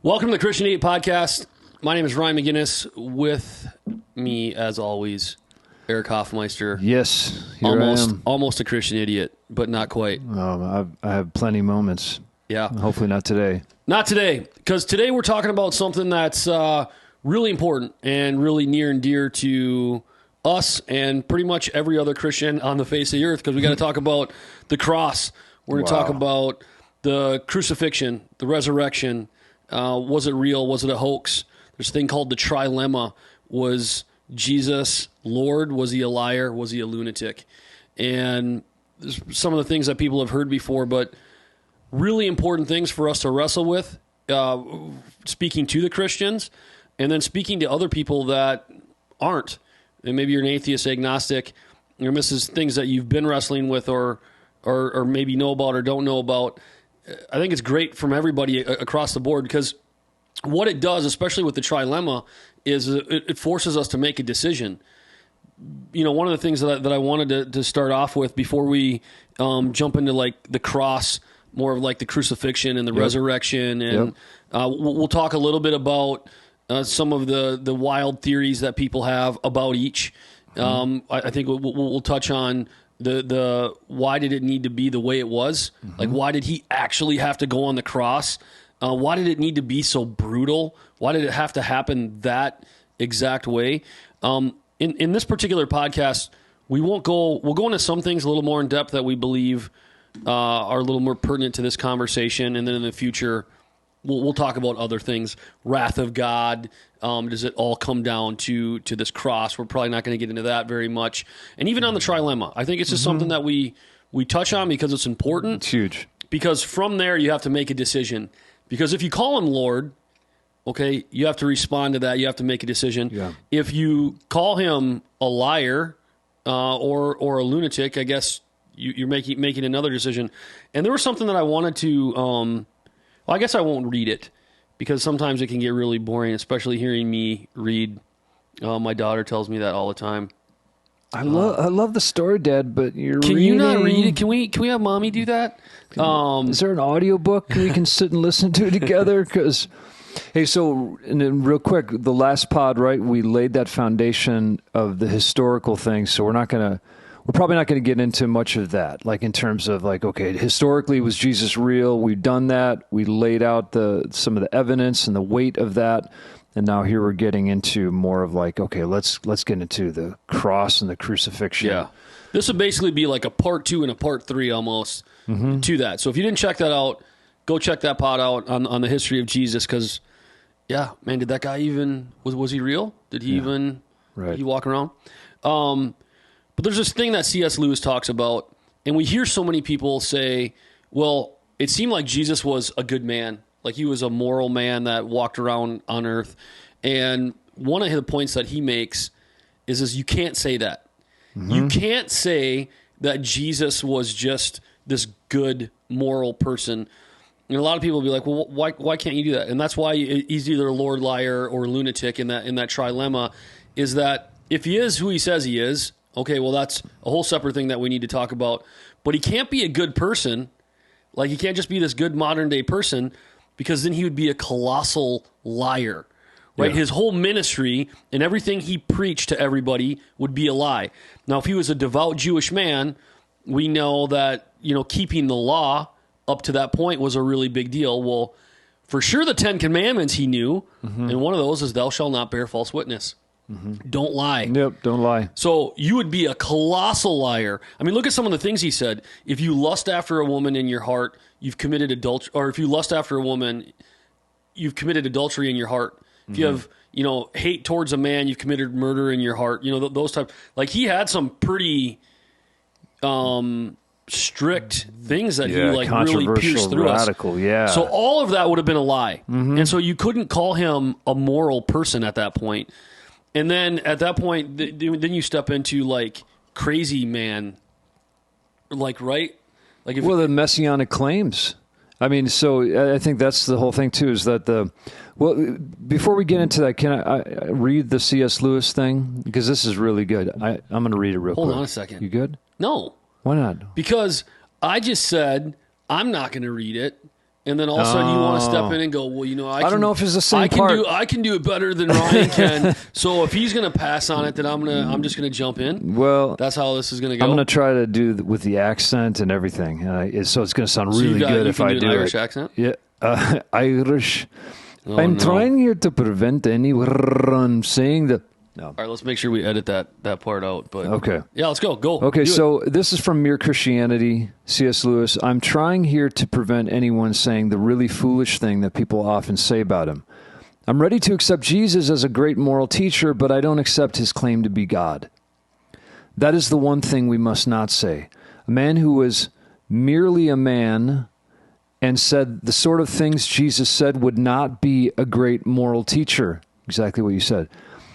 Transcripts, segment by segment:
Welcome to the Christian Idiot Podcast. My name is Ryan McGinnis. With me, as always, Erich Hofmeister. Yes, here I am. Almost a Christian idiot, but not quite. I have plenty of moments. Yeah. Hopefully not today. Not today, because today we're talking about something that's really important and really near and dear to us and pretty much every other Christian on the face of the earth, because we got to talk about the cross. We're going to talk about the crucifixion, the resurrection. Was it real? Was it a hoax? There's a thing called the trilemma. Was Jesus Lord? Was he a liar? Was he a lunatic? And there's some of the things that people have heard before, but really important things for us to wrestle with, speaking to the Christians, and then speaking to other people that aren't. And maybe you're an atheist, agnostic, and this is things that you've been wrestling with or maybe know about or don't know about. I think it's great from everybody across the board, because what it does, especially with the trilemma, is it forces us to make a decision. You know, one of the things that I wanted to start off with before we jump into like the cross, more of like the crucifixion and the resurrection, and we'll talk a little bit about some of the wild theories that people have about each. I think we'll touch on the why did it need to be the way it was? Like, why did he actually have to go on the cross? Why did it need to be so brutal? Why did it have to happen that exact way? In this particular podcast, we'll go into some things a little more in depth that we believe are a little more pertinent to this conversation, and then in the future, we'll talk about other things. Wrath of God. Does it all come down to this cross? We're probably not going to get into that very much. And even on the trilemma, I think it's just something that we touch on because it's important. It's huge. Because from there, you have to make a decision. Because if you call him Lord, okay, you have to respond to that. You have to make a decision. Yeah. If you call him a liar or a lunatic, I guess you're making another decision. And there was something that I wanted to... well, I guess I won't read it, because sometimes it can get really boring, especially hearing me read. My daughter tells me that all the time. I love the story, Dad, but you're Can reading... you not read it? Can we have Mommy do that? Is there an audiobook we can sit and listen to together? Because, hey, so and then real quick, the last pod, right? We laid that foundation of the historical thing, so we're probably not going to get into much of that, like in terms of like, okay, historically, was Jesus real? We've done that. We laid out some of the evidence and the weight of that. And now here we're getting into more of like, okay, let's get into the cross and the crucifixion. Yeah. This would basically be like a part 2 and a part 3 almost to that. So if you didn't check that out, go check that pod out on the history of Jesus, because, yeah, man, did that guy even, was he real? Did he even, did he walk around? But there's this thing that C.S. Lewis talks about, and we hear so many people say, well, it seemed like Jesus was a good man, like he was a moral man that walked around on earth. And one of the points that he makes is you can't say that. You can't say that Jesus was just this good moral person. And a lot of people will be like, well, why can't you do that? And that's why he's either a Lord, liar, or lunatic in that trilemma, is that if he is who he says he is, okay, well, that's a whole separate thing that we need to talk about. But he can't be a good person. Like, he can't just be this good modern-day person, because then he would be a colossal liar, right? Yeah. His whole ministry and everything he preached to everybody would be a lie. Now, if he was a devout Jewish man, we know that, keeping the law up to that point was a really big deal. Well, for sure the 10 Commandments he knew, and one of those is thou shalt not bear false witness. Don't lie. Yep, don't lie. So you would be a colossal liar. I mean, look at some of the things he said. If you lust after a woman in your heart, you've committed adultery. Or if you lust after a woman, you've committed adultery in your heart. If you have, hate towards a man, you've committed murder in your heart. Those type. Like, he had some pretty strict things that he really pierced through radical, us. So all of that would have been a lie. And so you couldn't call him a moral person at that point. And then at that point, then you step into like crazy man, like, right? Like, the messianic claims. I mean, so I think that's the whole thing too. Is that before we get into that, can I read the C.S. Lewis thing, because this is really good. I'm going to read it real quick. Hold on a second. You good? No. Why not? Because I just said I'm not going to read it, and then all of a sudden you want to step in and go, well, I don't know if it's the same part. I can do it better than Ryan can. So if he's going to pass on it, then I'm just going to jump in. Well, that's how this is going to go. I'm going to try to do with the accent and everything. So it's going to sound really good if I do an Irish it. accent? Yeah, Irish. Oh, I'm trying here to prevent anyone saying that. No. All right, let's make sure we edit that part out. But okay. Yeah, let's go. Go. Okay, so this is from Mere Christianity, C.S. Lewis. I'm trying here to prevent anyone saying the really foolish thing that people often say about him. I'm ready to accept Jesus as a great moral teacher, but I don't accept his claim to be God. That is the one thing we must not say. A man who was merely a man and said the sort of things Jesus said would not be a great moral teacher. Exactly what you said.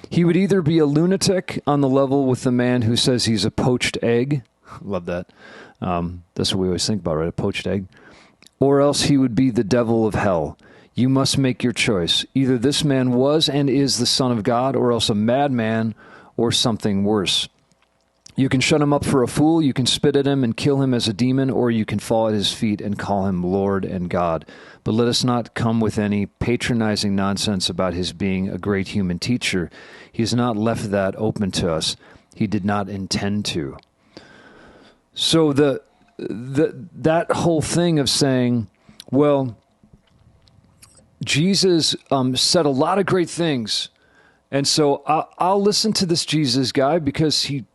He would either be a lunatic on the level with the man who says he's a poached egg. Love that. That's what we always think about, right? A poached egg. Or else he would be the devil of hell. You must make your choice. Either this man was and is the Son of God, or else a madman, or something worse. You can shut him up for a fool, you can spit at him and kill him as a demon, or you can fall at his feet and call him Lord and God. But let us not come with any patronizing nonsense about his being a great human teacher. He has not left that open to us. He did not intend to. So that whole thing of saying, well, Jesus said a lot of great things, and so I'll listen to this Jesus guy because he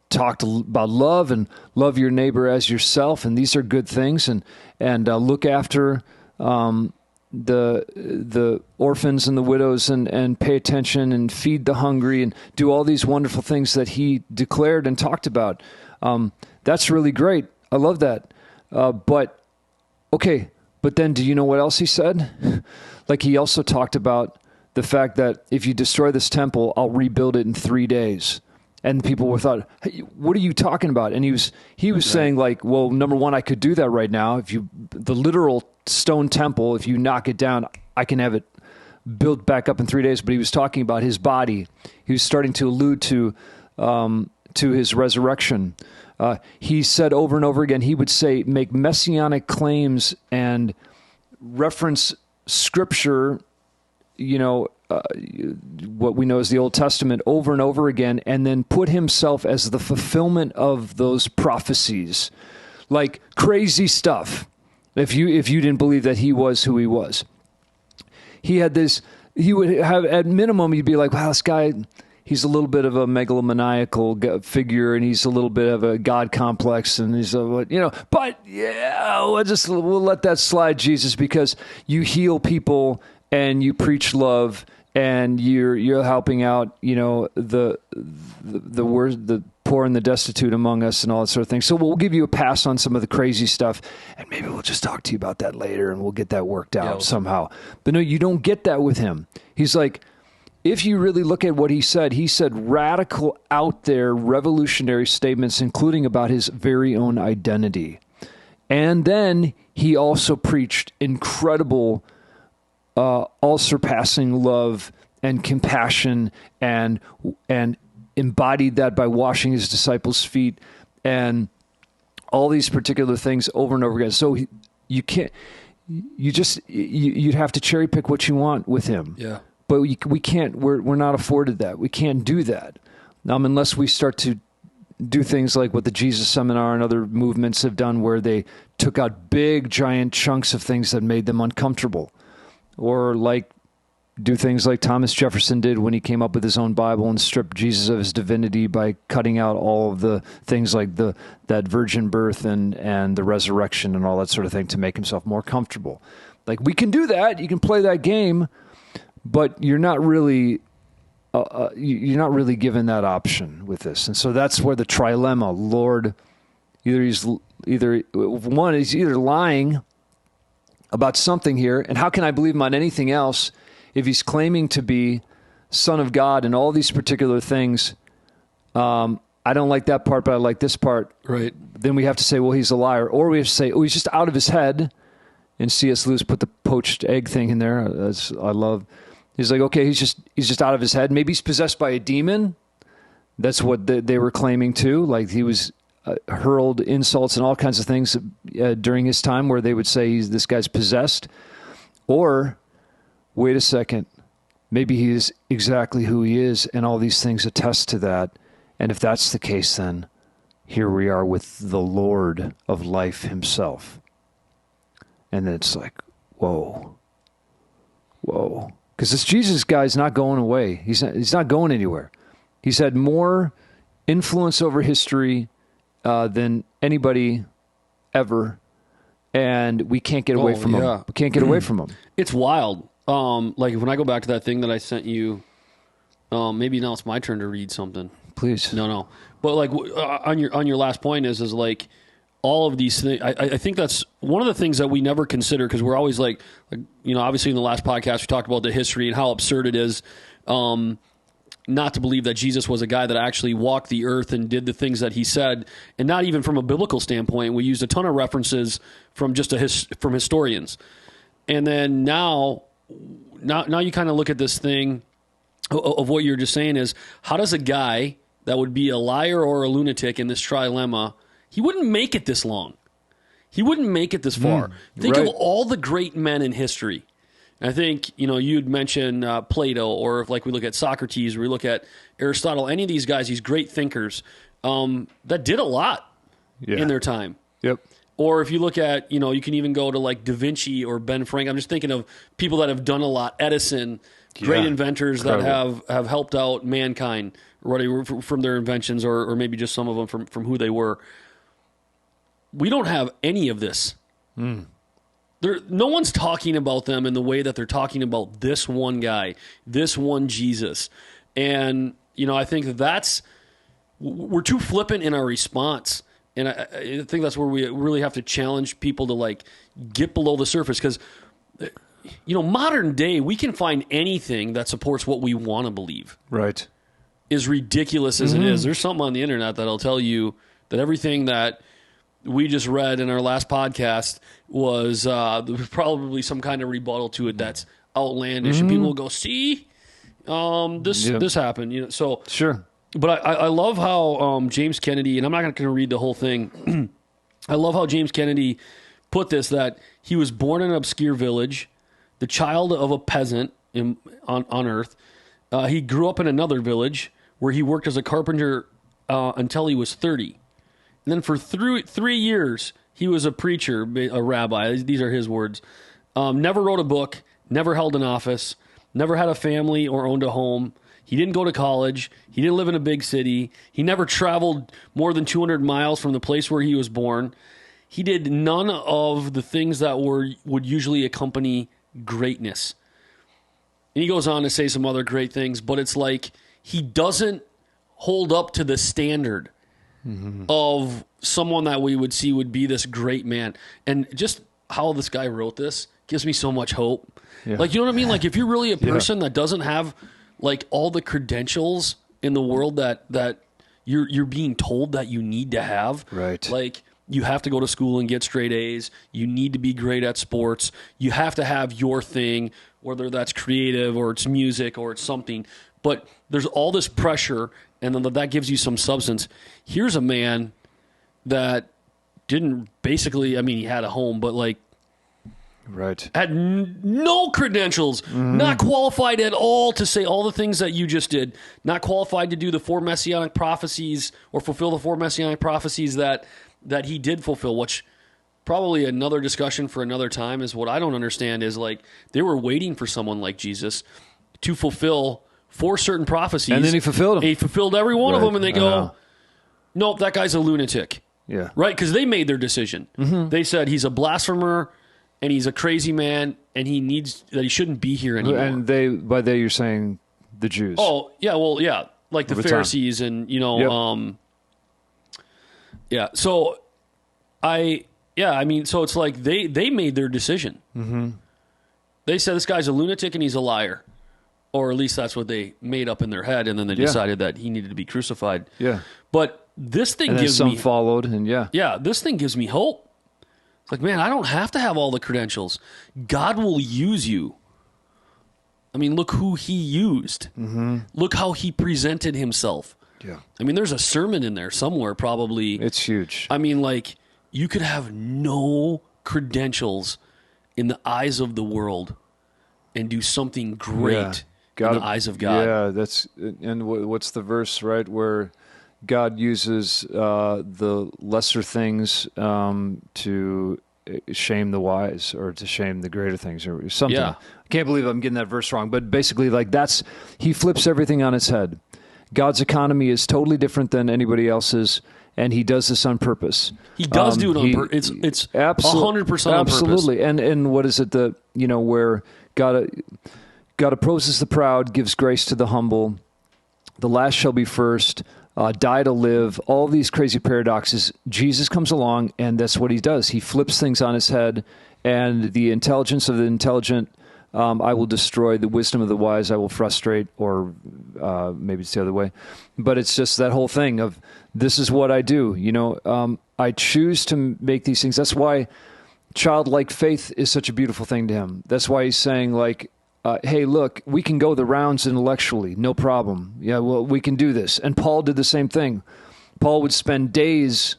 talked about love and love your neighbor as yourself, and these are good things, and look after the orphans and the widows, and pay attention and feed the hungry and do all these wonderful things that he declared and talked about. That's really great. I love that. But then do you know what else he said? Like, he also talked about the fact that if you destroy this temple, I'll rebuild it in 3 days. And people were thought, hey, what are you talking about? And he was saying, like, well, number one, I could do that right now. The literal stone temple, if you knock it down, I can have it built back up in 3 days. But he was talking about his body. He was starting to allude to his resurrection. He said over and over again, he would say, make messianic claims and reference scripture, what we know as the Old Testament, over and over again, and then put himself as the fulfillment of those prophecies. Like crazy stuff. If you didn't believe that he was who he was. He would have, at minimum, you'd be like, wow, this guy, he's a little bit of a megalomaniacal figure, and he's a little bit of a God complex, and he's but yeah, we'll let that slide, Jesus, because you heal people and you preach love, and you're helping out, the poor and the destitute among us, and all that sort of thing. So we'll give you a pass on some of the crazy stuff, and maybe we'll just talk to you about that later, and we'll get that worked out somehow. But no, you don't get that with him. He's like, if you really look at what he said radical, out there, revolutionary statements, including about his very own identity. And then he also preached incredible, all-surpassing love and compassion, and embodied that by washing his disciples' feet, and all these particular things over and over again. So you can't, you'd have to cherry pick what you want with him. Yeah. But we can't, we're not afforded that. We can't do that unless we start to do things like what the Jesus Seminar and other movements have done, where they took out big, giant chunks of things that made them uncomfortable. Or like do things like Thomas Jefferson did when he came up with his own Bible and stripped Jesus of his divinity by cutting out all of the things like that virgin birth and the resurrection and all that sort of thing to make himself more comfortable. Like, we can do that. You can play that game, but you're not really given that option with this. And so that's where the trilemma, Lord, he's either lying about something here, and how can I believe him on anything else if he's claiming to be Son of God and all these particular things? I don't like that part, but I like this part. Right. Then we have to say, well, he's a liar. Or we have to say, oh, he's just out of his head. And C.S. Lewis put the poached egg thing in there. I love. He's like, okay, he's just out of his head. Maybe he's possessed by a demon. That's what they were claiming too. Like, he was hurled insults and all kinds of things during his time where they would say this guy's possessed. Or, wait a second, maybe he is exactly who he is, and all these things attest to that. And if that's the case, then here we are with the Lord of life himself. And then it's like, whoa. Because this Jesus guy's not going away. He's not going anywhere. He's had more influence over history than anybody ever, and we can't get away from him. We can't get away from him. It's wild. Like when I go back to that thing that I sent you, maybe now it's my turn to read something. Please. No. But like on your last point is like all of these things. I think that's one of the things that we never consider, because we're always like obviously in the last podcast we talked about the history and how absurd it is not to believe that Jesus was a guy that actually walked the earth and did the things that he said, and not even from a biblical standpoint. We used a ton of references from just from historians, and then now you kind of look at this thing of what you're just saying is, how does a guy that would be a liar or a lunatic in this trilemma, he wouldn't make it this long. He wouldn't make it this far. Think of all the great men in history. I think, you'd mention Plato, or if like we look at Socrates, or we look at Aristotle, any of these guys, these great thinkers that did a lot in their time. Yep. Or if you look at, you can even go to like Da Vinci or Ben Franklin. I'm just thinking of people that have done a lot. Edison, great inventors that have helped out mankind, whether from their inventions or maybe just some of them from who they were. We don't have any of this. No one's talking about them in the way that they're talking about this one guy, this one Jesus. And, I think we're too flippant in our response. And I think that's where we really have to challenge people to like get below the surface. Because, modern day, we can find anything that supports what we want to believe. Right. As ridiculous as it is. There's something on the internet that'll tell you that everything that we just read in our last podcast was probably some kind of rebuttal to it that's outlandish, and people will go, "See, this happened." So sure. But I love how James Kennedy, and I'm not going to read the whole thing. I love how James Kennedy put this: that he was born in an obscure village, the child of a peasant on Earth. He grew up in another village where he worked as a carpenter until he was 30. And then for 3 years, he was a preacher, a rabbi. These are his words. Never wrote a book, never held an office, never had a family or owned a home. He didn't go to college. He didn't live in a big city. He never traveled more than 200 miles from the place where he was born. He did none of the things that would usually accompany greatness. And he goes on to say some other great things, but it's like he doesn't hold up to the standard of someone that we would see would be this great man. And just how this guy wrote this gives me so much hope. Yeah. Like, you know what I mean? Like, if you're really a person that doesn't have like all the credentials in the world that you're being told that you need to have, right? Like, you have to go to school and get straight A's. You need to be great at sports. You have to have your thing, whether that's creative or it's music or it's something. But there's all this pressure, and then that gives you some substance. Here's a man that didn't basically, he had a home, but like, right, had no credentials, not qualified at all to say all the things that you just did, not qualified to do the 4 messianic prophecies or fulfill the 4 messianic prophecies that he did fulfill, which probably another discussion for another time. Is what I don't understand is like they were waiting for someone like Jesus to fulfill 4 certain prophecies. And then he fulfilled them. He fulfilled every one of them, and they go, nope, that guy's a lunatic. Yeah. Right? Because they made their decision. They said he's a blasphemer, and he's a crazy man, and he shouldn't be here anymore. And by they, you're saying the Jews. Oh, yeah, well, yeah. Like the Pharisees and, yeah. So so it's like they made their decision. They said this guy's a lunatic and he's a liar. Or at least that's what they made up in their head, and then they decided that he needed to be crucified. Yeah. But this thing and gives then me... some followed, and Yeah, this thing gives me hope. It's like, man, I don't have to have all the credentials. God will use you. Look who he used. Look how he presented himself. Yeah. I mean, there's a sermon in there somewhere, probably. It's huge. I mean, like, you could have no credentials in the eyes of the world and do something great in the eyes of God. Yeah, and what's the verse, right, where God uses the lesser things to shame the wise, or to shame the greater things, or something. Yeah. I can't believe I'm getting that verse wrong, but basically, like, he flips everything on its head. God's economy is totally different than anybody else's, and he does this on purpose. He does do it on purpose. It's 100% on purpose. Absolutely. And what is it where God opposes the proud, gives grace to the humble, the last shall be first, die to live, all these crazy paradoxes. Jesus comes along, and that's what he does. He flips things on his head, and the intelligence of the intelligent I will destroy, the wisdom of the wise I will frustrate, or maybe it's the other way. But it's just that whole thing of, this is what I do. I choose to make these things. That's why childlike faith is such a beautiful thing to him. That's why he's saying, like, hey, look, we can go the rounds intellectually, no problem. Yeah, well, we can do this. And Paul did the same thing. Paul would spend days,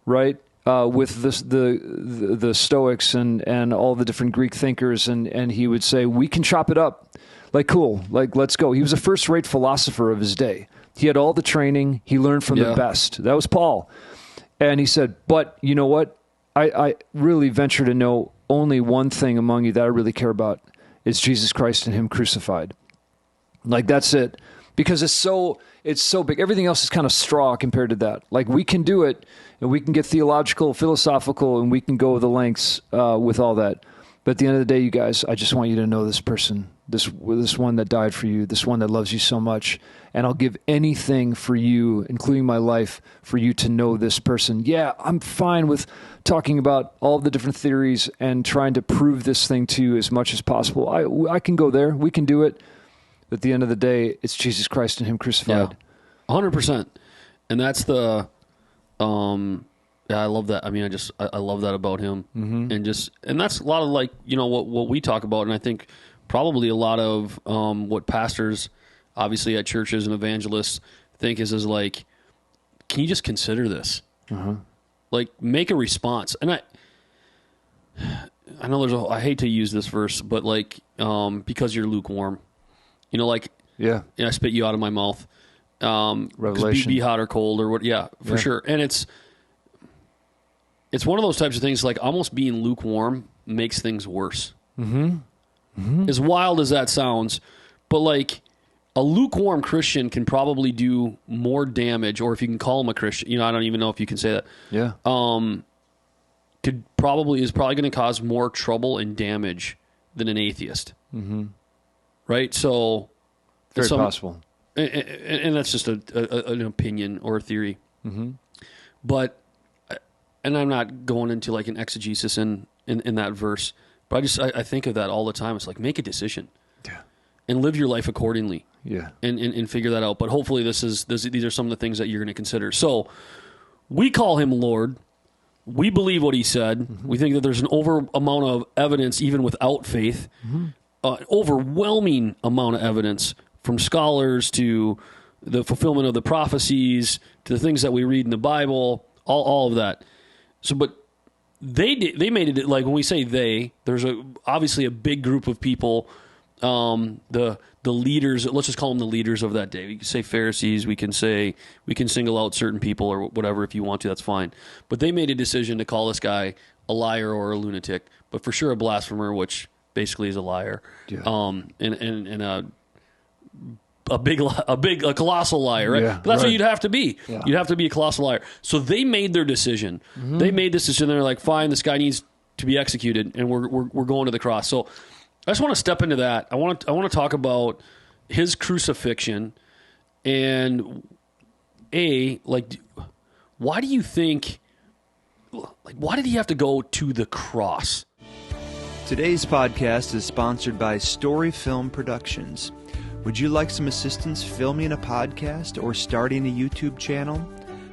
right, with the Stoics and all the different Greek thinkers, and he would say, we can chop it up. Like, cool, like, let's go. He was a first-rate philosopher of his day. He had all the training. He learned from the best. That was Paul. And he said, but you know what? I really venture to know only one thing among you that I really care about. It's Jesus Christ and him crucified. Like, that's it. Because it's so big. Everything else is kind of straw compared to that. Like, we can do it, and we can get theological, philosophical, and we can go the lengths with all that. But at the end of the day, you guys, I just want you to know this person, this one that died for you, this one that loves you so much, and I'll give anything for you, including my life, for you to know this person. Yeah, I'm fine with talking about all the different theories and trying to prove this thing to you as much as possible. I can go there. We can do it. But at the end of the day, it's Jesus Christ and him crucified. Yeah, 100%. And that's the... I love that. I mean, I love that about him. Mm-hmm. And that's a lot of, like, what we talk about. And I think probably a lot of what pastors, obviously at churches and evangelists, think is like, can you just consider this? Uh-huh. Like, make a response. And I know I hate to use this verse, but like, because you're lukewarm, like, I spit you out of my mouth. Revelation. Be hot or cold or what? Yeah, for sure. And it's one of those types of things, like, almost being lukewarm makes things worse. Mm-hmm. Mm-hmm. As wild as that sounds, but like, a lukewarm Christian can probably do more damage, or if you can call him a Christian, I don't even know if you can say that. Yeah. Is probably going to cause more trouble and damage than an atheist. Mm-hmm. Right? So, very possible. And that's just an opinion or a theory. Mm-hmm. But, and I'm not going into like an exegesis in that verse, but I think of that all the time. It's like, make a decision. Yeah. And live your life accordingly. Yeah. And figure that out. But hopefully these are some of the things that you're going to consider. So, we call him Lord. We believe what he said. Mm-hmm. We think that there's an amount of evidence, even without faith, overwhelming amount of evidence from scholars to the fulfillment of the prophecies to the things that we read in the Bible, all of that. So, but they made it, like, when we say there's obviously a big group of people, the leaders, let's just call them the leaders of that day. We can say Pharisees, we can single out certain people or whatever if you want to, that's fine. But they made a decision to call this guy a liar or a lunatic, but for sure a blasphemer, which basically is a liar. Yeah. And a colossal liar, right? Yeah, but that's what you'd have to be. Yeah. You'd have to be a colossal liar. So they made their decision. Mm-hmm. They made this decision. They're like, fine, this guy needs to be executed, and we're going to the cross. So I just want to step into that. I want to talk about his crucifixion and why do you think, like, why did he have to go to the cross? Today's podcast is sponsored by Story Film Productions. Would you like some assistance filming a podcast or starting a YouTube channel?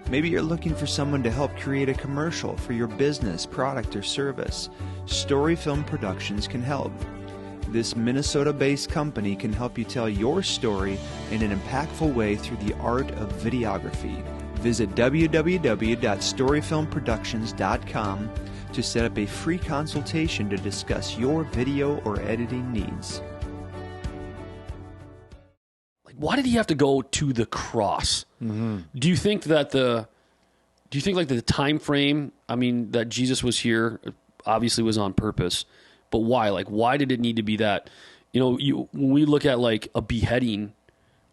Maybe you're looking for someone to help create a commercial for your business, product, or service. Story Film Productions can help. This Minnesota-based company can help you tell your story in an impactful way through the art of videography. Visit www.storyfilmproductions.com to set up a free consultation to discuss your video or editing needs. Like, why did he have to go to the cross? Mm-hmm. Do you think like the time frame, I mean, that Jesus was here obviously was on purpose, but why? Like, why did it need to be that? You know, when we look at like a beheading,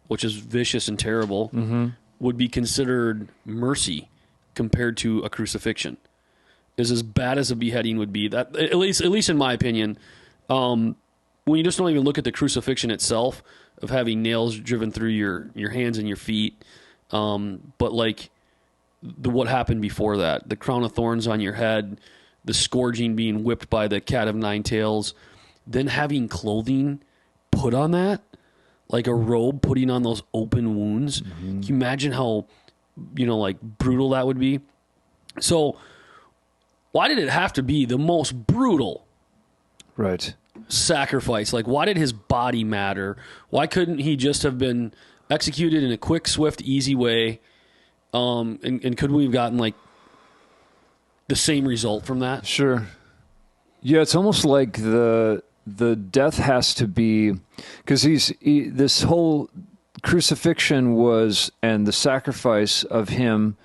which is vicious and terrible, mm-hmm. would be considered mercy compared to a crucifixion. Is as bad as a beheading would be. That at least in my opinion, when you just don't even look at the crucifixion itself of having nails driven through your hands and your feet, but like what happened before that, the crown of thorns on your head, the scourging, being whipped by the cat of nine tails, then having clothing put on that, like a robe putting on those open wounds. Mm-hmm. Can you imagine how, like brutal that would be? So why did it have to be the most brutal sacrifice? Like, why did his body matter? Why couldn't he just have been executed in a quick, swift, easy way? And could we have gotten like the same result from that? Sure. Yeah, it's almost like the death has to be, because this whole crucifixion and the sacrifice of him,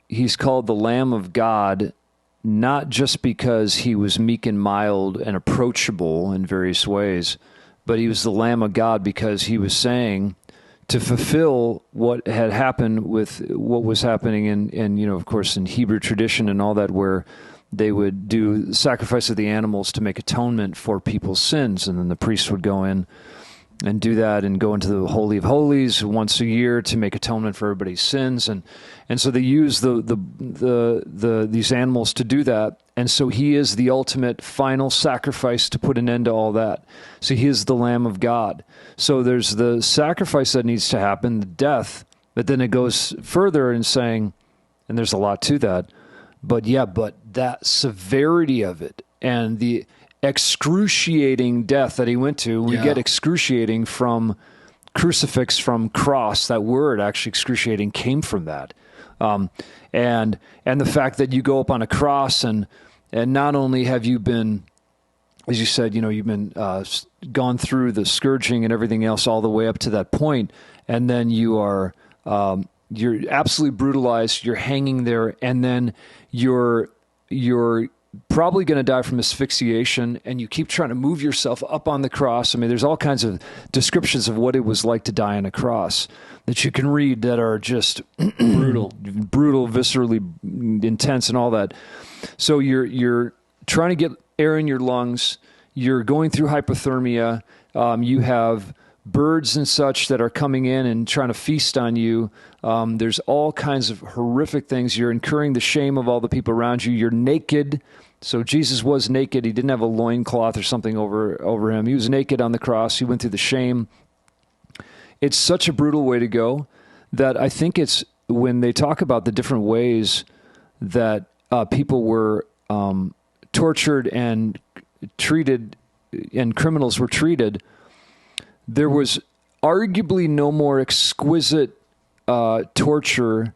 he's called the Lamb of God, not just because he was meek and mild and approachable in various ways, but he was the Lamb of God because he was saying, to fulfill what had happened with what was happening in of course, in Hebrew tradition and all that, where they would do sacrifice of the animals to make atonement for people's sins. And then the priest would go in and do that and go into the Holy of Holies once a year to make atonement for everybody's sins. And so they use these animals to do that. And so he is the ultimate final sacrifice to put an end to all that. So he is the Lamb of God. So there's the sacrifice that needs to happen, the death, but then it goes further in saying, and there's a lot to that, but that severity of it and the excruciating death that he went to, we get excruciating from crucifix, from cross. That word, actually, excruciating, came from that. And the fact that you go up on a cross and not only have you been, as you said, you've been gone through the scourging and everything else all the way up to that point, and then you're absolutely brutalized. You're hanging there, and then you're probably going to die from asphyxiation, and you keep trying to move yourself up on the cross. I mean, there's all kinds of descriptions of what it was like to die on a cross that you can read that are just brutal, viscerally intense and all that. So you're trying to get air in your lungs. You're going through hypothermia. You have birds and such that are coming in and trying to feast on you. There's all kinds of horrific things. You're incurring the shame of all the people around you. You're naked. So Jesus was naked. He didn't have a loincloth or something over him. He was naked on the cross. He went through the shame. It's such a brutal way to go that I think it's when they talk about the different ways that people were tortured and treated, and criminals were treated, there was arguably no more exquisite torture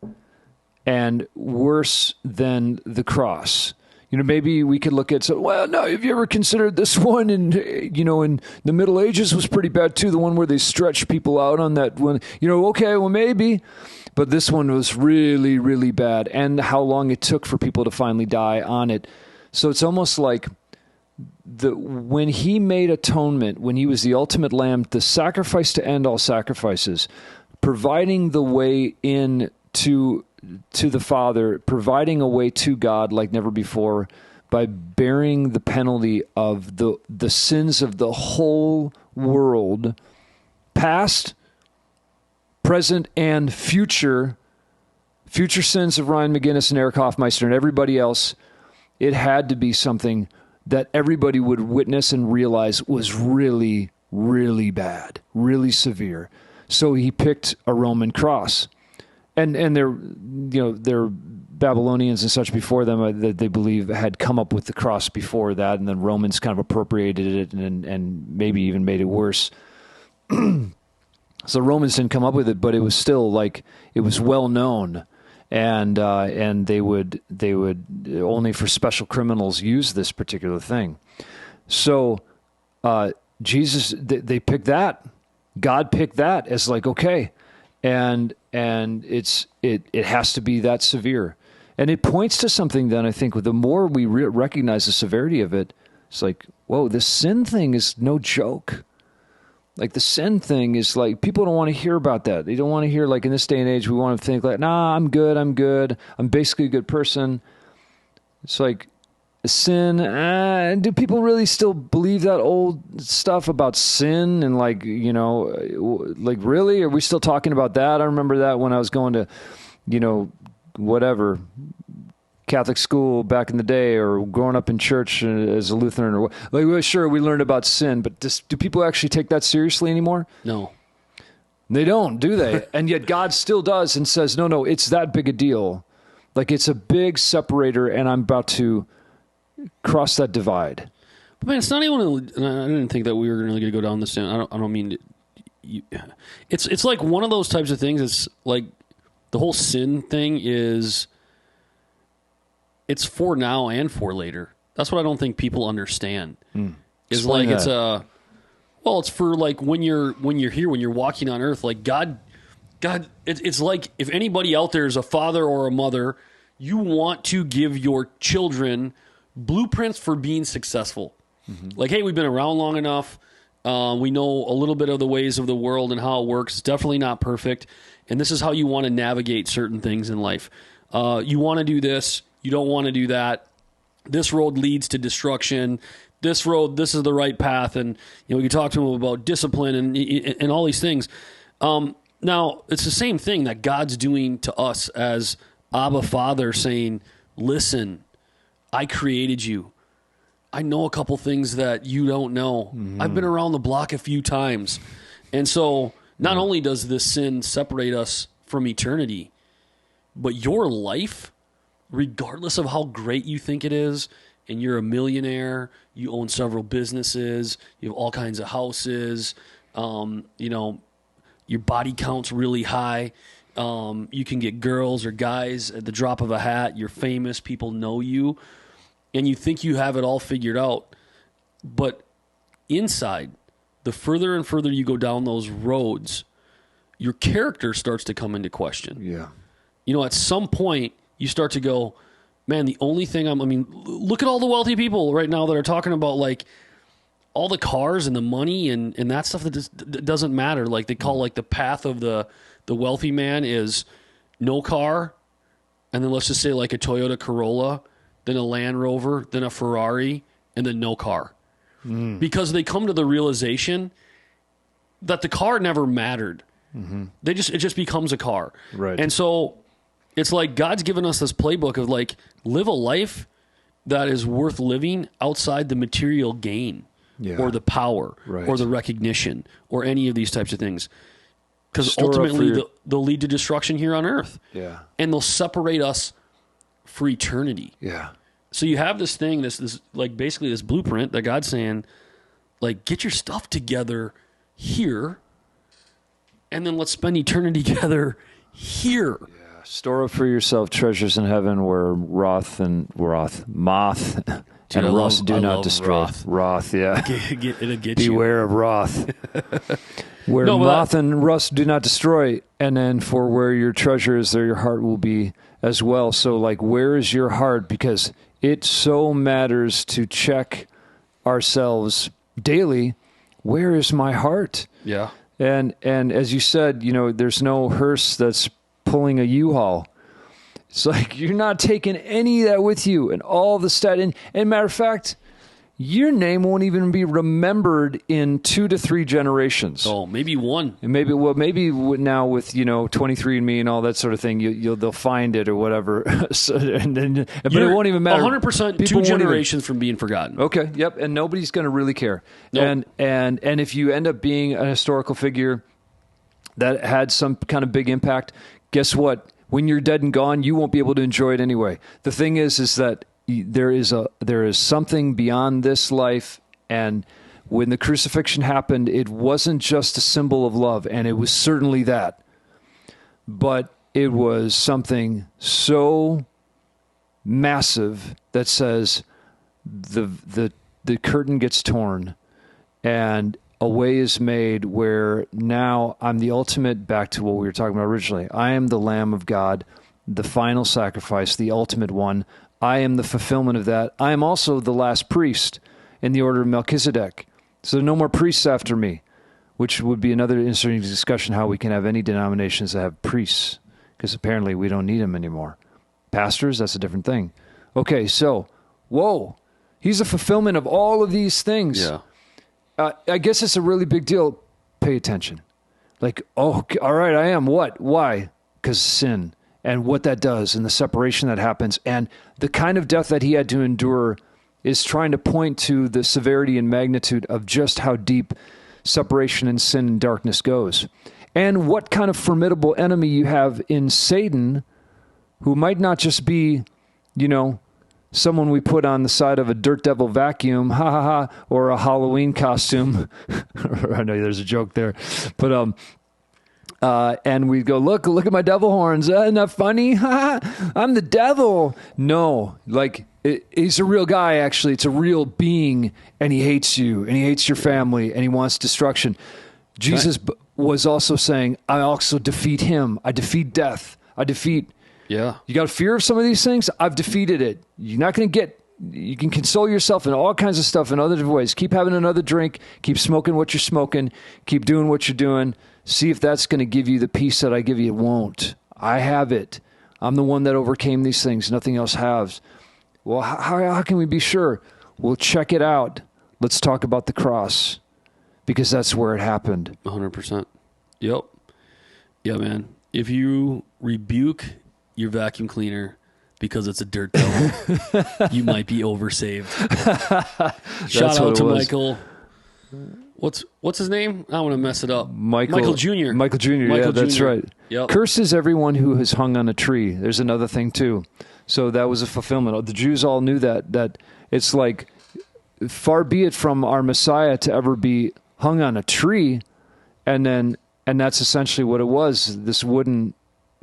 and worse than the cross. Maybe we could look at, no, have you ever considered this one? And, in the Middle Ages was pretty bad too. The one where they stretched people out on that one, okay, well, maybe. But this one was really, really bad. And how long it took for people to finally die on it. So it's almost like when he made atonement, when he was the ultimate lamb, the sacrifice to end all sacrifices, providing the way in to the Father, providing a way to God like never before by bearing the penalty of the sins of the whole world, past, present, and future sins of Ryan McGinnis and Erich Hofmeister and everybody else. It had to be something that everybody would witness and realize was really, really bad, really severe. So he picked a Roman cross. And they're Babylonians and such before them that they believe had come up with the cross before that, and then Romans kind of appropriated it and maybe even made it worse. So Romans didn't come up with it, but it was still like it was well known, and they would only for special criminals use this particular thing. So Jesus, they picked that. God picked that as like, okay, and it has to be that severe, and it points to something. Then I think the more we recognize the severity of it, it's like, whoa, this sin thing is no joke. Like the sin thing is like, people don't want to hear about that. They don't want to hear, like, in this day and age, we want to think like, nah, I'm good. I'm basically a good person. It's like sin. Do people really still believe that old stuff about sin? And like, like really, are we still talking about that? I remember that when I was going to, whatever, Catholic school back in the day, or growing up in church as a Lutheran, or like, well, sure, we learned about sin, but do people actually take that seriously anymore? No, they don't, do they? And yet God still does, and says, no, it's that big a deal. Like, it's a big separator, and I'm about to cross that divide. But man, it's not even. I didn't think that we were really going to go down this. I don't mean to. It's like one of those types of things. It's like the whole sin thing is. It's for now and for later. That's what I don't think people understand. Is like that. It's for like when you're here, when you're walking on earth, like God, it's like if anybody out there is a father or a mother, you want to give your children blueprints for being successful. Mm-hmm. Like, hey, we've been around long enough. We know a little bit of the ways of the world and how it works. It's definitely not perfect. And this is how you want to navigate certain things in life. You want to do this. You don't want to do that. This road leads to destruction. This road, this is the right path. And, we can talk to them about discipline and all these things. Now, it's the same thing that God's doing to us as Abba Father, saying, listen, I created you. I know a couple things that you don't know. Mm-hmm. I've been around the block a few times. And so not only does this sin separate us from eternity, but your life, regardless of how great you think it is, and you're a millionaire, you own several businesses, you have all kinds of houses, your body count's really high, you can get girls or guys at the drop of a hat, you're famous, people know you, and you think you have it all figured out. But inside, the further and further you go down those roads, your character starts to come into question. Yeah. At some point, you start to go, man, the only thing look at all the wealthy people right now that are talking about, like, all the cars and the money and that stuff that doesn't matter. Like, they call, like, the path of the wealthy man is no car, and then let's just say, like, a Toyota Corolla, then a Land Rover, then a Ferrari, and then no car. Because they come to the realization that the car never mattered. Mm-hmm. It just becomes a car. Right. And so it's like God's given us this playbook of, like, live a life that is worth living outside the material gain or the power or the recognition or any of these types of things. Because ultimately they'll lead to destruction here on earth. Yeah. And they'll separate us for eternity. Yeah. So you have this thing, this like basically this blueprint that God's saying, like, get your stuff together here, and then let's spend eternity together here. Yeah. Store up for yourself treasures in heaven where moth and rust do not destroy. Wrath, yeah. It'll get Beware you. Of wrath. Where moth and rust do not destroy, and then for where your treasure is, there your heart will be as well. So, like, where is your heart? Because it so matters to check ourselves daily. Where is my heart? Yeah. And as you said, there's no hearse that's pulling a U-Haul. It's like you're not taking any of that with you, and all the stat. And matter of fact, your name won't even be remembered in 2 to 3 generations. Oh, maybe one. And maybe now with 23andMe and all that sort of thing, they'll find it or whatever. But it won't even matter. 100% 2 generations from being forgotten. Okay, yep, and nobody's going to really care. Nope. And if you end up being a historical figure that had some kind of big impact, guess what? When you're dead and gone, you won't be able to enjoy it anyway. The thing is that there is something beyond this life, and when the crucifixion happened, it wasn't just a symbol of love, and it was certainly that, but it was something so massive that says the curtain gets torn, and a way is made where now I'm the ultimate, back to what we were talking about originally. I am the Lamb of God, the final sacrifice, the ultimate one. I am the fulfillment of that. I am also the last priest in the order of Melchizedek. So no more priests after me, which would be another interesting discussion, how we can have any denominations that have priests, because apparently we don't need them anymore. Pastors, that's a different thing. Okay, so, whoa, he's a fulfillment of all of these things. Yeah. I guess it's a really big deal. Pay attention. Like, oh, all right, I am. What? Why? Because sin and what that does and the separation that happens and the kind of death that he had to endure is trying to point to the severity and magnitude of just how deep separation and sin and darkness goes. And what kind of formidable enemy you have in Satan, who might not just be, someone we put on the side of a Dirt Devil vacuum, ha ha ha, or a Halloween costume. I know there's a joke there, but and we go, look at my devil horns. Isn't that funny? I'm the devil. No, he's a real guy. Actually, it's a real being, and he hates you, and he hates your family, and he wants destruction. Jesus was also saying, I also defeat him. I defeat death. I defeat. Yeah. You got a fear of some of these things? I've defeated it. You're not going to you can console yourself in all kinds of stuff in other different ways. Keep having another drink. Keep smoking what you're smoking. Keep doing what you're doing. See if that's going to give you the peace that I give you. It won't. I have it. I'm the one that overcame these things. Nothing else has. Well, how can we be sure? Well, check it out. Let's talk about the cross, because that's where it happened. 100%. Yep. Yeah, man. If you rebuke your vacuum cleaner because it's a dirt devil, you might be oversaved. Shout out to Michael. What's his name? I want to mess it up. Michael Jr. Michael Jr. Yeah, that's right. Yep. Cursed is everyone who is hung on a tree. There's another thing too. So that was a fulfillment. The Jews all knew that it's like, far be it from our Messiah to ever be hung on a tree, and that's essentially what it was. This wooden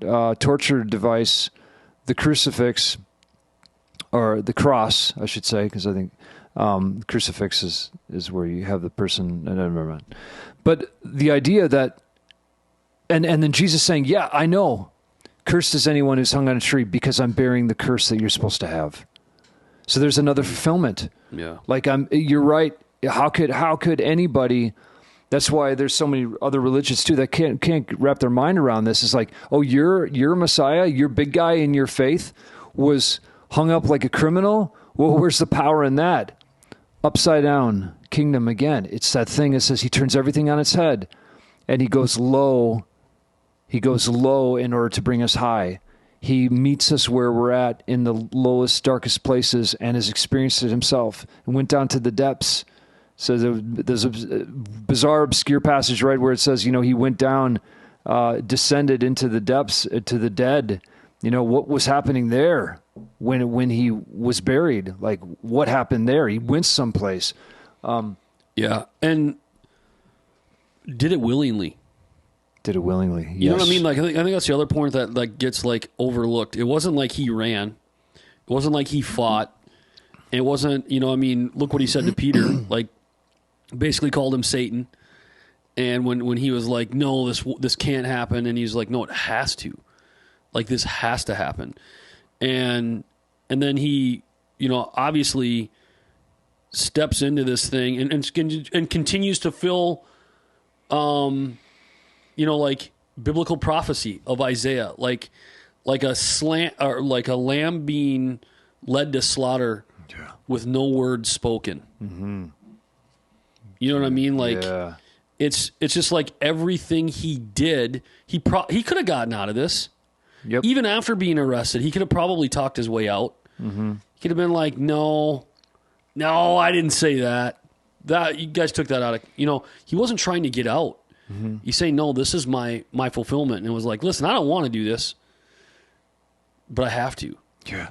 torture device, the crucifix, or the cross, I should say, because I think crucifix is where you have the person. Never mind. But the idea that, and then Jesus saying, yeah, I know, cursed is anyone who's hung on a tree because I'm bearing the curse that you're supposed to have. So there's another fulfillment. Yeah. You're right. How could anybody? That's why there's so many other religions too that can't wrap their mind around this. It's like, oh, your Messiah, your big guy in your faith was hung up like a criminal. Well, where's the power in that? Upside down kingdom again. It's that thing that says he turns everything on its head, and he goes low. He goes low in order to bring us high. He meets us where we're at in the lowest, darkest places, and has experienced it himself and went down to the depths. So there's a bizarre, obscure passage, right, where it says, he went down, descended into the depths, to the dead. What was happening there when he was buried? Like, what happened there? He went someplace. Yeah, and did it willingly. Did it willingly, yes. You know what I mean? Like, I think that's the other point that gets overlooked. It wasn't like he ran. It wasn't like he fought. It wasn't, look what he said to Peter. Basically called him Satan. And when he was like, no, this can't happen, and he's like, no, it has to. This has to happen. And then he, obviously steps into this thing and continues to fill, biblical prophecy of Isaiah, like a slant or like a lamb being led to slaughter with no word spoken. Mm-hmm. You know what I mean? It's just like everything he did, he could have gotten out of this. Yep. Even after being arrested, he could have probably talked his way out. Mm-hmm. He could have been like, no, I didn't say that. That you guys took that out of, he wasn't trying to get out. Mm-hmm. He's saying, no, this is my fulfillment. And it was like, listen, I don't want to do this. but I have to. Yeah.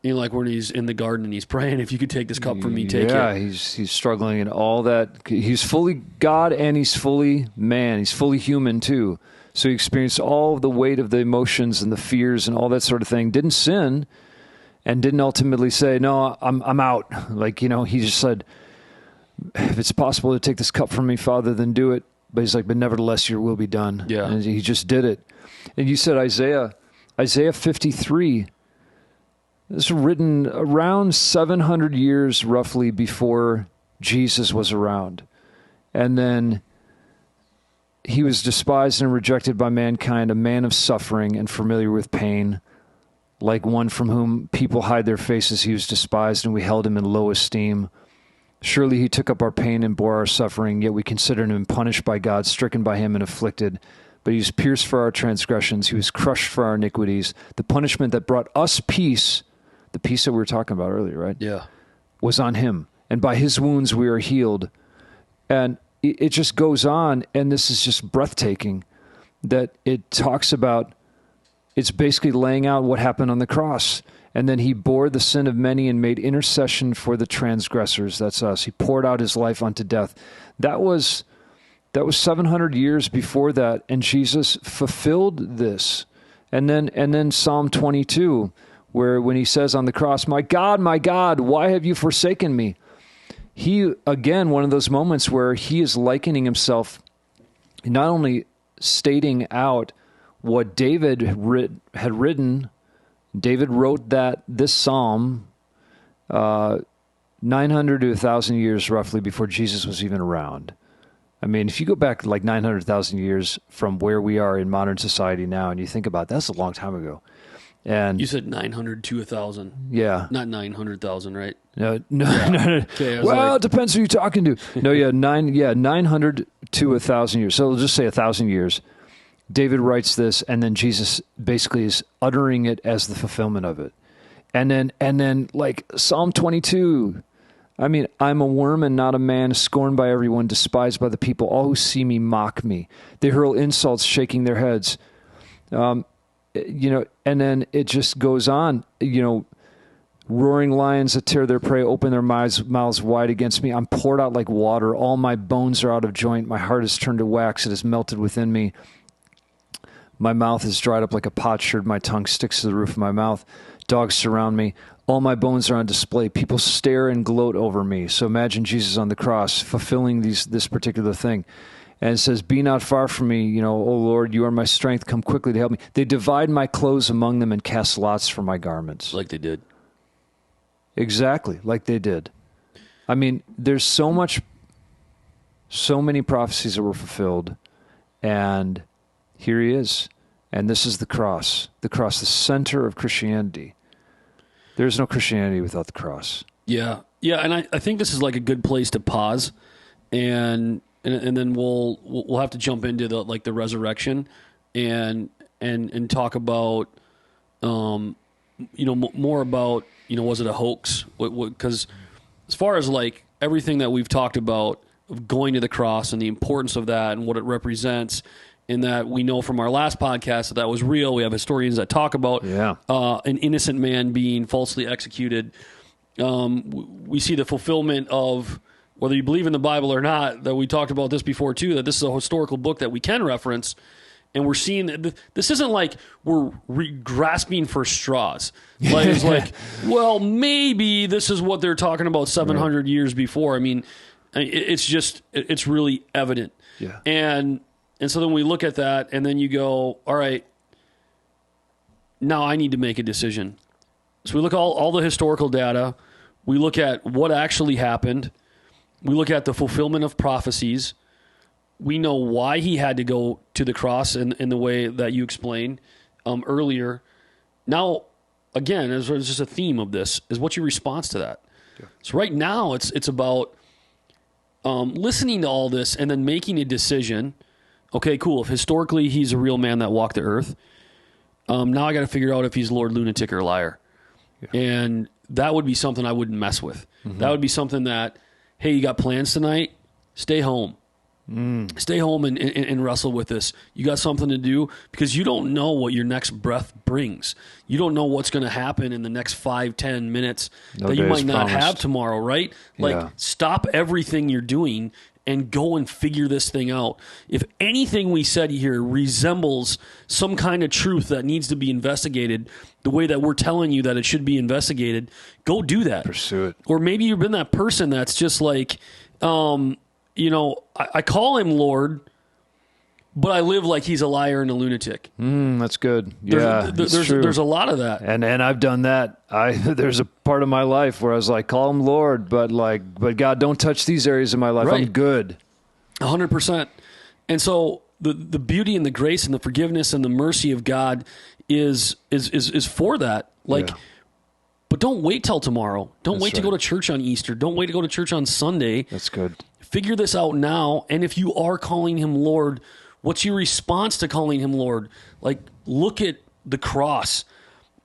You know, like when he's in the garden and he's praying, if you could take this cup from me, take it. Yeah, he's struggling in all that. He's fully God and he's fully man. He's fully human too. So he experienced all of the weight of the emotions and the fears and all that sort of thing. Didn't sin and didn't ultimately say, no, I'm out. Like, you know, he just said, if it's possible to take this cup from me, Father, then do it. But he's like, but nevertheless, your will be done. Yeah. And he just did it. And you said Isaiah 53, this was written around 700 years roughly before Jesus was around. And then he was despised and rejected by mankind, a man of suffering and familiar with pain. Like one from whom people hide their faces, he was despised, and we held him in low esteem. Surely he took up our pain and bore our suffering, yet we considered him punished by God, stricken by him and afflicted. But he was pierced for our transgressions, he was crushed for our iniquities. The punishment that brought us peace, the peace that we were talking about earlier, right? Yeah. Was on him. And by his wounds we are healed. And it just goes on, and this is just breathtaking, that it talks about, it's basically laying out what happened on the cross. And then he bore the sin of many and made intercession for the transgressors. That's us. He poured out his life unto death. That was 700 years before that, and Jesus fulfilled this. And then Psalm 22, where when he says on the cross, my God, why have you forsaken me? He, again, one of those moments where he is likening himself, not only stating out what David had written. David wrote this psalm 900 to 1,000 years roughly before Jesus was even around. I mean, if you go back like 900,000 years from where we are in modern society now, and you think about it, that's a long time ago. And you said 900 to 1,000. Yeah. Not 900,000, right? No. Okay, well, it depends who you're talking to. No, 900 to 1,000 years. So we'll just say 1,000 years. David writes this, and then Jesus basically is uttering it as the fulfillment of it. And then like Psalm 22, I mean, I'm a worm and not a man, scorned by everyone, despised by the people. All who see me mock me. They hurl insults, shaking their heads. And then it just goes on, roaring lions that tear their prey, open their mouths wide against me. I'm poured out like water. All my bones are out of joint. My heart is turned to wax. It is melted within me. My mouth is dried up like a potsherd. My tongue sticks to the roof of my mouth. Dogs surround me. All my bones are on display. People stare and gloat over me. So imagine Jesus on the cross fulfilling this particular thing. And it says, be not far from me, O Lord, you are my strength. Come quickly to help me. They divide my clothes among them and cast lots for my garments. Like they did. Exactly, like they did. I mean, there's so many prophecies that were fulfilled. And here he is. And this is the cross, the center of Christianity. There's no Christianity without the cross. Yeah. Yeah, and I think this is like a good place to pause and then we'll have to jump into the resurrection and talk about more about was it a hoax? Because as far as like everything that we've talked about of going to the cross and the importance of that and what it represents, in that we know from our last podcast that was real. We have historians that talk about an innocent man being falsely executed. We see the fulfillment of, whether you believe in the Bible or not, that we talked about this before too, that this is a historical book that we can reference. And we're seeing that this isn't like we're grasping for straws. Like it's like, well, maybe this is what they're talking about 700 years before. I mean, it's really evident. Yeah. And so then we look at that, and then you go, all right, now I need to make a decision. So we look at all the historical data. We look at what actually happened. We look at the fulfillment of prophecies. We know why he had to go to the cross in the way that you explained earlier. Now, again, there's just a theme of this, is what's your response to that? Yeah. So right now it's about listening to all this and then making a decision. Okay, cool. If historically he's a real man that walked the earth, now I got to figure out if he's Lord Lunatic or liar. Yeah. And that would be something I wouldn't mess with. Mm-hmm. That would be something that, hey, you got plans tonight? Stay home. Stay home and wrestle with this. You got something to do because you don't know what your next breath brings. You don't know what's going to happen in the next 5-10 minutes that you might not have tomorrow, right? Like, stop everything you're doing and go and figure this thing out. If anything we said here resembles some kind of truth that needs to be investigated the way that we're telling you that it should be investigated, go do that. Pursue it. Or maybe you've been that person that's just like, I call him Lord, but I live like he's a liar and a lunatic. That's good. Yeah, there's a lot of that. And I've done that. There's a part of my life where I was like, call him Lord, but God, don't touch these areas of my life. Right. I'm good. 100%. And so the beauty and the grace and the forgiveness and the mercy of God is for that. But don't wait till tomorrow. Don't wait to go to church on Easter. Don't wait to go to church on Sunday. That's good. Figure this out now. And if you are calling him Lord, what's your response to calling him Lord? Like, look at the cross.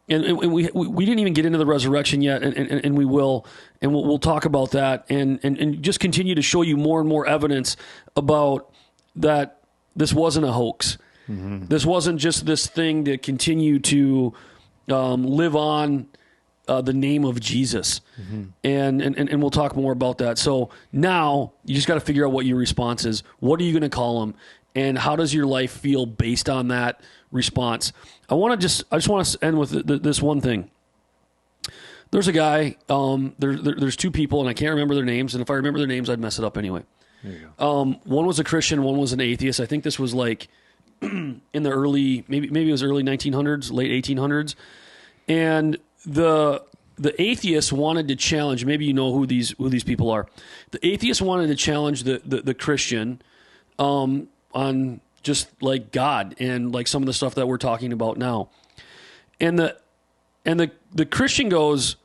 And we didn't even get into the resurrection yet, and we will. And we'll talk about that and just continue to show you more and more evidence about that this wasn't a hoax. Mm-hmm. This wasn't just this thing to continue to live on the name of Jesus. Mm-hmm. And we'll talk more about that. So now you just got to figure out what your response is. What are you going to call him? And how does your life feel based on that response? I just want to end with this one thing. There's a guy, there's two people, and I can't remember their names. And if I remember their names, I'd mess it up anyway. There you go. One was a Christian, one was an atheist. I think this was like in the early, maybe it was early 1900s, late 1800s. And the atheist wanted to challenge, maybe you know who these people are. The atheist wanted to challenge the Christian on just like God and like some of the stuff that we're talking about now. And the Christian goes,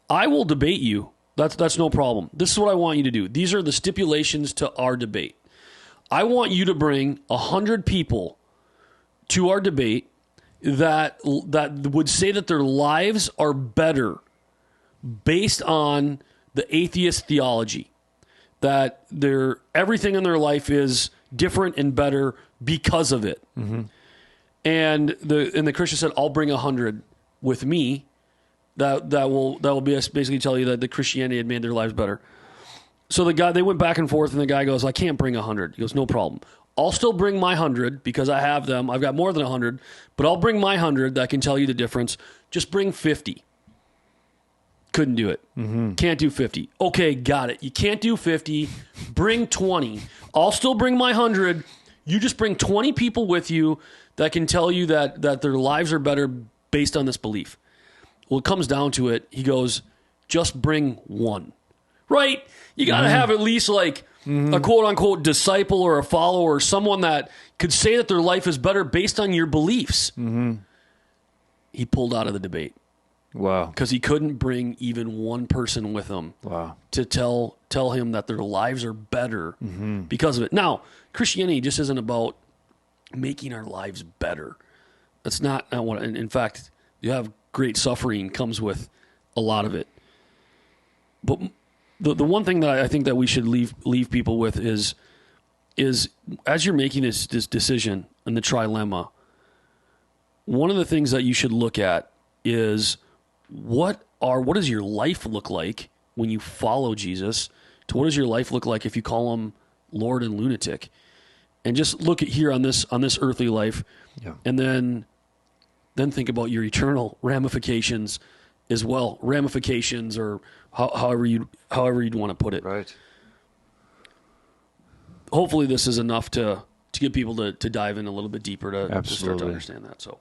I will debate you. That's no problem. This is what I want you to do. These are the stipulations to our debate. I want you to bring 100 people to our debate that would say that their lives are better based on the atheist theology, that everything in their life is different and better because of it. Mm-hmm. And the Christian said, I'll bring 100 with me that will basically tell you that the Christianity had made their lives better. So they went back and forth, and the guy goes, I can't bring 100. He goes, no problem. I'll still bring my 100 because I have them. I've got more than 100, but I'll bring my 100 that can tell you the difference. Just bring 50. Couldn't do it. Mm-hmm. Can't do 50. Okay, got it. You can't do 50. Bring 20. I'll still bring my 100. You just bring 20 people with you that can tell you that their lives are better based on this belief. Well, it comes down to it. He goes, just bring one. Right? You got to have at least like a quote-unquote disciple or a follower or someone that could say that their life is better based on your beliefs. Mm-hmm. He pulled out of the debate. Wow. Because he couldn't bring even one person with him to tell him that their lives are better because of it. Now, Christianity just isn't about making our lives better. That's not what. In fact, you have great suffering comes with a lot of it. But the one thing that I think that we should leave people with is as you're making this decision and the trilemma, one of the things that you should look at is what does your life look like when you follow Jesus, to what does your life look like if you call him Lord and lunatic? And just look at here on this earthly life, and then think about your eternal ramifications as well. Ramifications, or however you'd want to put it. Right. Hopefully, this is enough to get people to dive in a little bit deeper to start to understand that. So.